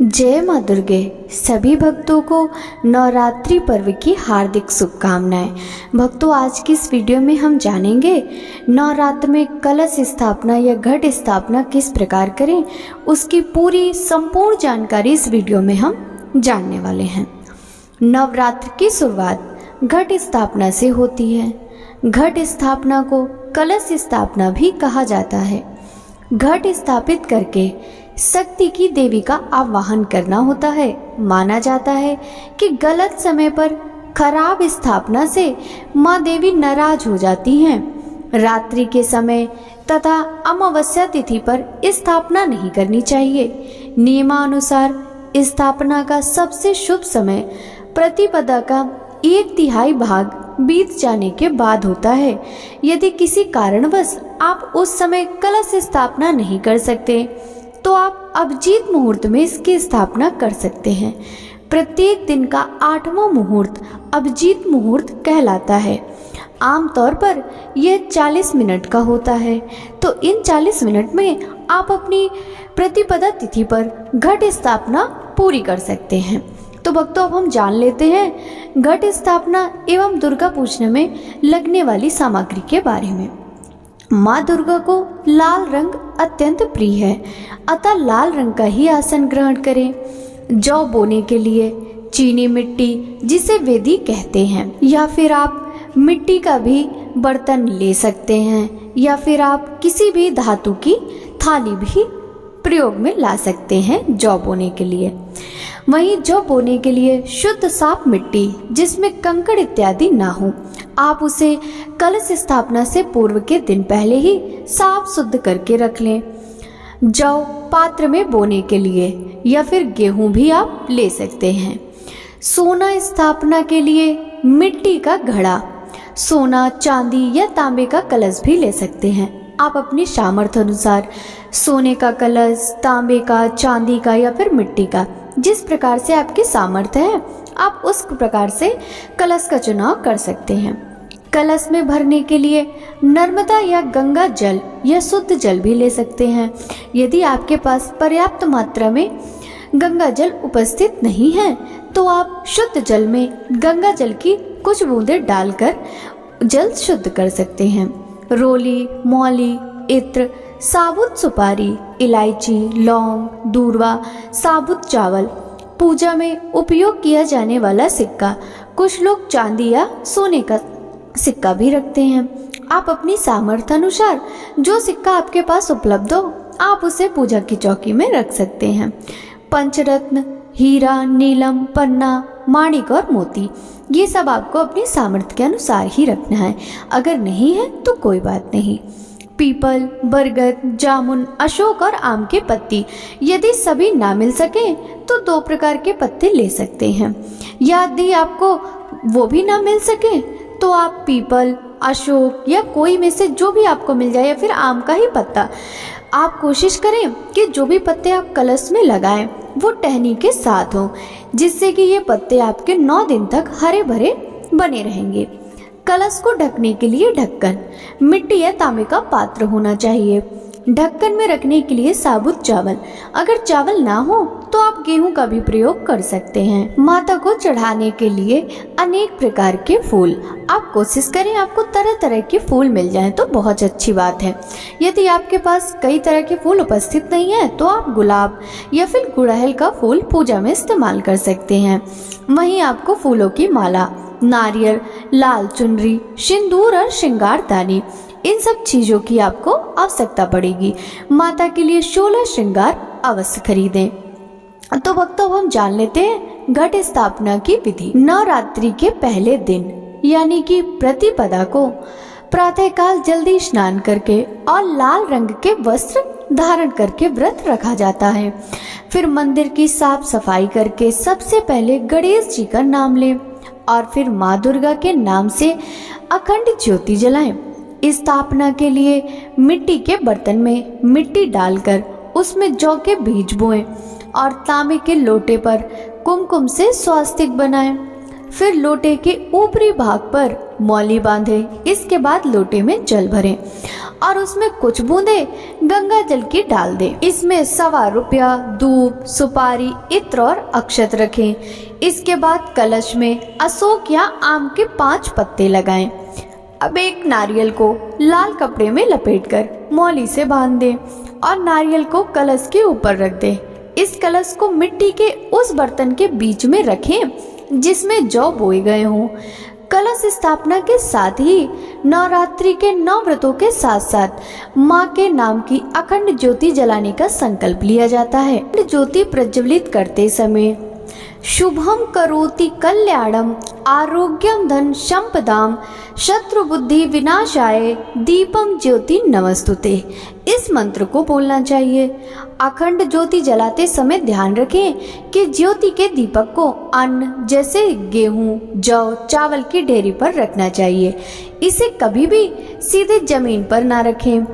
जय माँ दुर्गे। सभी भक्तों को नवरात्रि पर्व की हार्दिक शुभकामनाएं। भक्तों, आज की इस वीडियो में हम जानेंगे नवरात्र में कलश स्थापना या घट स्थापना किस प्रकार करें, उसकी पूरी संपूर्ण जानकारी इस वीडियो में हम जानने वाले हैं। नवरात्र की शुरुआत घट स्थापना से होती है। घट स्थापना को कलश स्थापना भी कहा जाता है। घट स्थापित करके शक्ति की देवी का आवाहन करना होता है। माना जाता है कि गलत समय पर खराब स्थापना से माँ देवी नाराज हो जाती हैं। रात्रि के समय तथा अमावस्या तिथि पर स्थापना नहीं करनी चाहिए। नियमानुसार स्थापना का सबसे शुभ समय प्रतिपदा का 1/3 भाग बीत जाने के बाद होता है। यदि किसी कारणवश आप उस समय कलश स्थापना नहीं कर सकते तो आप अभिजीत मुहूर्त में इसकी स्थापना कर सकते हैं। प्रत्येक दिन का 8वां मुहूर्त अभिजीत मुहूर्त कहलाता है। आमतौर पर यह 40 मिनट का होता है। तो इन 40 मिनट में आप अपनी प्रतिपदा तिथि पर घट स्थापना पूरी कर सकते हैं। तो भक्तों, अब हम जान लेते हैं घट स्थापना एवं दुर्गा पूजन में लगने वाली सामग्री के बारे में। माँ दुर्गा को लाल रंग अत्यंत प्रिय है, अतः लाल रंग का ही आसन ग्रहण करें। जौ बोने के लिए चीनी मिट्टी, जिसे वेदी कहते हैं, या फिर आप मिट्टी का भी बर्तन ले सकते हैं, या फिर आप किसी भी धातु की थाली भी प्रयोग में ला सकते हैं जौ बोने के लिए। वहीं जौ बोने के लिए शुद्ध साफ मिट्टी, जिसमें कंकड़ इत्यादि ना हो, आप उसे कलश स्थापना से पूर्व के दिन पहले ही साफ शुद्ध करके रख लें। जौ पात्र में बोने के लिए या फिर गेहूं भी आप ले सकते हैं। सोना स्थापना के लिए मिट्टी का घड़ा, सोना, चांदी या तांबे का कलश भी ले सकते हैं। आप अपनी सामर्थ्य अनुसार सोने का कलश, तांबे का, चांदी का या फिर मिट्टी का, जिस प्रकार से आपकी सामर्थ्य है आप उस प्रकार से कलश का चुनाव कर सकते हैं। कलश में भरने के लिए नर्मदा या गंगा जल या शुद्ध जल भी ले सकते हैं। यदि आपके पास पर्याप्त मात्रा में गंगा जल उपस्थित नहीं है तो आप शुद्ध जल में गंगा जल की कुछ बूंदें डालकर जल शुद्ध कर सकते हैं। रोली, मौली, इत्र, साबुत सुपारी, इलायची, लौंग, दूर्वा, साबुत चावल, पूजा में उपयोग किया जाने वाला सिक्का, कुछ लोग चांदी या सोने का सिक्का भी रखते हैं। आप अपनी सामर्थ्य अनुसार जो सिक्का आपके पास उपलब्ध हो आप उसे पूजा की चौकी में रख सकते हैं। पंचरत्न, हीरा, नीलम, पन्ना, माणिक और मोती, ये सब आपको अपनी सामर्थ्य के अनुसार ही रखना है। अगर नहीं है तो कोई बात नहीं। पीपल, बरगद, जामुन, अशोक और आम के पत्ती, यदि सभी ना मिल सके तो 2 प्रकार के पत्ते ले सकते हैं। यदि आपको वो भी ना मिल सके तो आप पीपल, अशोक या कोई में से जो भी आपको मिल जाए, या फिर आम का ही पत्ता, आप कोशिश करें कि जो भी पत्ते आप कलश में लगाएं वो टहनी के साथ हो, जिससे कि ये पत्ते आपके 9 दिन तक हरे भरे बने रहेंगे। कलश को ढकने के लिए ढक्कन, मिट्टी या तांबे का पात्र होना चाहिए। ढक्कन में रखने के लिए साबुत चावल, अगर चावल ना हो तो आप गेहूं का भी प्रयोग कर सकते हैं। माता को चढ़ाने के लिए अनेक प्रकार के फूल, आप कोशिश करें आपको तरह तरह के फूल मिल जाएं तो बहुत अच्छी बात है। यदि आपके पास कई तरह के फूल उपस्थित नहीं है तो आप गुलाब या फिर गुड़हल का फूल पूजा में इस्तेमाल कर सकते हैं। वहीं आपको फूलों की माला, नारियल, लाल चुनरी, सिंदूर और श्रृंगार दानी, इन सब चीजों की आपको आवश्यकता पड़ेगी। माता के लिए 16 श्रृंगार अवश्य खरीदें। तो भक्तों, हम जान लेते हैं घट स्थापना की विधि। नवरात्रि के पहले दिन यानी कि प्रतिपदा को प्रातःकाल जल्दी स्नान करके और लाल रंग के वस्त्र धारण करके व्रत रखा जाता है। फिर मंदिर की साफ सफाई करके सबसे पहले गणेश जी का नाम लें और फिर माँ दुर्गा के नाम से अखंड ज्योति जलाएं। स्थापना के लिए मिट्टी के बर्तन में मिट्टी डालकर उसमें जौ के बीज बोएं और तांबे के लोटे पर कुमकुम से स्वास्तिक बनाएं। फिर लोटे के ऊपरी भाग पर मौली बांधें। इसके बाद लोटे में जल भरें और उसमें कुछ बूंदे गंगा जल की डाल दें। इसमें 1.25 रुपया, धूप, सुपारी, इत्र और अक्षत रखें। इसके बाद कलश में अशोक या आम के 5 पत्ते लगाएं। अब एक नारियल को लाल कपड़े में लपेटकर मौली से बांध दें और नारियल को कलश के ऊपर रख दें। इस कलश को मिट्टी के उस बर्तन के बीच में रखें जिसमें जौ बोए गए हों। कलश स्थापना के साथ ही नवरात्रि के 9 व्रतों के साथ साथ माँ के नाम की अखंड ज्योति जलाने का संकल्प लिया जाता है। ज्योति प्रज्वलित करते समय शुभम करोति कल्याणम आरोग्यम धन संपदाम शत्रु बुद्धि विनाशाय दीपम ज्योति नमस्तुते, इस मंत्र को बोलना चाहिए। अखंड ज्योति जलाते समय ध्यान रखें कि ज्योति के दीपक को अन्न जैसे गेहूं, जौ, चावल की ढेरी पर रखना चाहिए। इसे कभी भी सीधे जमीन पर ना रखें।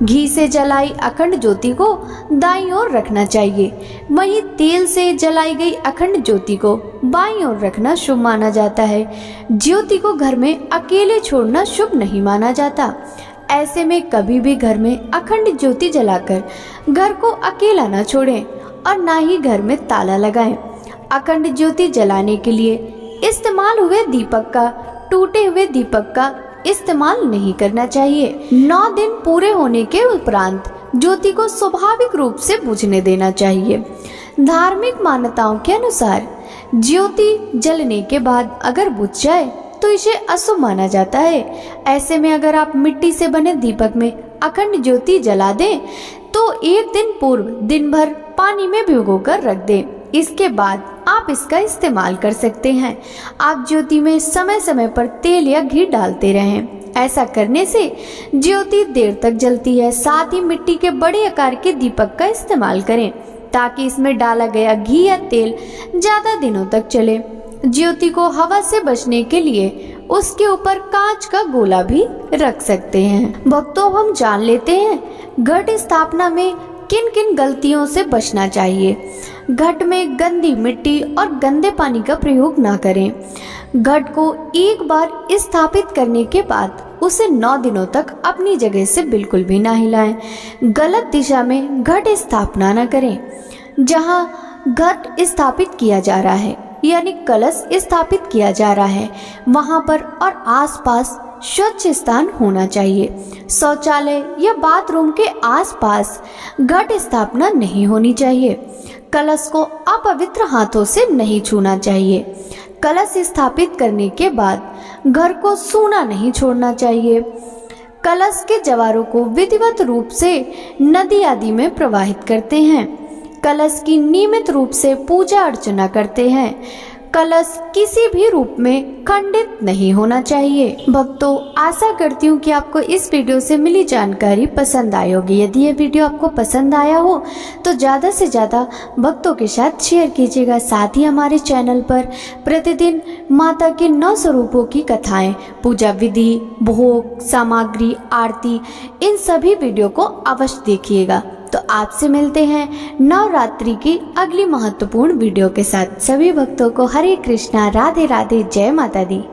घी से जलाई अखंड ज्योति को दाईं ओर रखना चाहिए। वहीं तेल से जलाई गई अखंड ज्योति को बाईं ओर रखना शुभ माना जाता है। ज्योति को घर में अकेले छोड़ना शुभ नहीं माना जाता। ऐसे में कभी भी घर में अखंड ज्योति जलाकर घर को अकेला न छोड़ें और ना ही घर में ताला लगाएं। अखंड ज्योति जलाने के लिए इस्तेमाल हुए दीपक का, टूटे हुए दीपक का इस्तेमाल नहीं करना चाहिए। 9 दिन पूरे होने के उपरांत ज्योति को स्वाभाविक रूप से बुझने देना चाहिए। धार्मिक मान्यताओं के अनुसार ज्योति जलने के बाद अगर बुझ जाए तो इसे अशुभ माना जाता है। ऐसे में अगर आप मिट्टी से बने दीपक में अखंड ज्योति जला दें तो 1 दिन पूर्व दिन भर पानी में भिगोकर रख दें। इसके बाद आप इसका इस्तेमाल कर सकते हैं। आप ज्योति में समय समय पर तेल या घी डालते रहें। ऐसा करने से ज्योति देर तक जलती है। साथ ही मिट्टी के बड़े आकार के दीपक का इस्तेमाल करें ताकि इसमें डाला गया घी या तेल ज्यादा दिनों तक चले। ज्योति को हवा से बचने के लिए उसके ऊपर कांच का गोला भी रख सकते हैं। भक्तों, हम जान लेते हैं घट स्थापना में किन किन गलतियों से बचना चाहिए। घट में गंदी मिट्टी और गंदे पानी का प्रयोग ना करें। घट को एक बार स्थापित करने के बाद उसे 9 दिनों तक अपनी जगह से बिल्कुल भी ना हिलाएं। गलत दिशा में घट स्थापना न करें। जहां घट स्थापित किया जा रहा है यानी कलश स्थापित किया जा रहा है वहां पर और आसपास स्वच्छ स्थान होना चाहिए। शौचालय या बाथरूम के आसपास घट स्थापना नहीं होनी चाहिए। कलश को अपवित्र हाथों से नहीं छूना चाहिए। कलश स्थापित करने के बाद घर को सूना नहीं छोड़ना चाहिए। कलश के जवारों को विधिवत रूप से नदी आदि में प्रवाहित करते हैं। कलश की नियमित रूप से पूजा अर्चना करते हैं। कलश किसी भी रूप में खंडित नहीं होना चाहिए। भक्तों, आशा करती हूँ कि आपको इस वीडियो से मिली जानकारी पसंद आई होगी। यदि ये वीडियो आपको पसंद आया हो तो ज़्यादा से ज़्यादा भक्तों के साथ शेयर कीजिएगा। साथ ही हमारे चैनल पर प्रतिदिन माता के 9 स्वरूपों की कथाएं, पूजा विधि, भोग सामग्री, आरती, इन सभी वीडियो को अवश्य देखिएगा। तो आपसे मिलते हैं नवरात्रि की अगली महत्वपूर्ण वीडियो के साथ। सभी भक्तों को हरे कृष्णा, राधे राधे, जय माता दी।